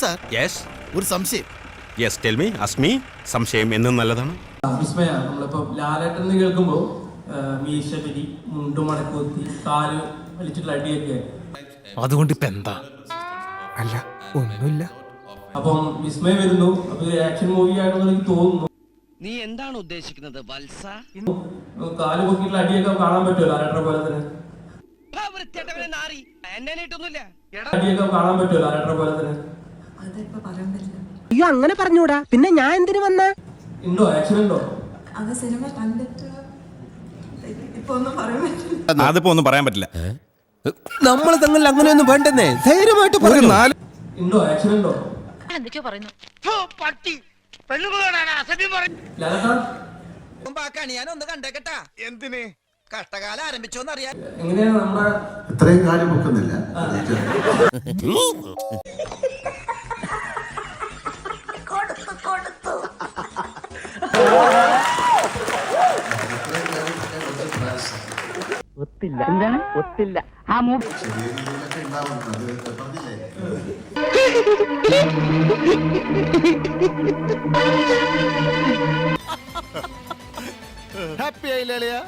Sir yes ഒരു സംശയം. Yes tell me ask me. സംശയം എന്നും നല്ലതാണ്. വിസ്മയ നമ്മളിപ്പോ ലാലേട്ടൻ എന്ന് കേൾക്കുമ്പോ മീശപരി മുണ്ടു മടക്കുത്തി കാല് വലിച്ചിട്ടുള്ള അടിയൊക്കെ. അതുകൊണ്ട് ഇപ്പൊ എന്താ? അല്ല ഒന്നുമില്ല. അപ്പം വിസ്മയ വരുന്നു, അപ്പൊ ആക്ഷൻ മൂവി ആണെന്ന് എനിക്ക് തോന്നുന്നു. നീ എന്താണ് ഉദ്ദേശിക്കുന്നത് വത്സ? കാല് പൊക്കിയിട്ടുള്ള അടിയൊക്കെ കാണാൻ പറ്റുമോ ലാലേട്ടനെ പോലെ തന്നെ? അടിയൊക്കെ കാണാൻ പറ്റുമോ ലാലേട്ടനെ പോലെ തന്നെ? അയ്യോ അങ്ങനെ പറഞ്ഞൂടാ, പിന്നെ ഞാൻ എന്തിനു വന്ന? ഉണ്ടോ ആക്ഷൻ ഉണ്ടോ? അത് സിനിമ കണ്ടിട്ട് ഇപ്പൊ ഒന്നും പറയാൻ പറ്റില്ല. അതിപ്പോ ഒന്നും പറയാൻ പറ്റില്ല. നമ്മൾ തങ്ങളിൽ അങ്ങനെയൊന്നും വേണ്ടെന്നേ, ധൈര്യമായിട്ട് പറയുന്നു. ഉണ്ടോ ആക്ഷൻ ഉണ്ടോ? എന്തൊക്കെയോ പറയുന്നു. ലാലേട്ടാ ഞാനൊന്ന് കണ്ടേക്കട്ടാ. എന്തിന്? കഷ്ടകാലം ആരംഭിച്ചോന്നറിയാൻ. എങ്ങനെയാണ് നമ്മുടെ ഇത്രയും കാര്യം വെക്കുന്നില്ല. ഒത്തില്ല. എന്താണ് ഒത്തില്ല? ആ മൂവി ഹാപ്പി ആയില്ലേ?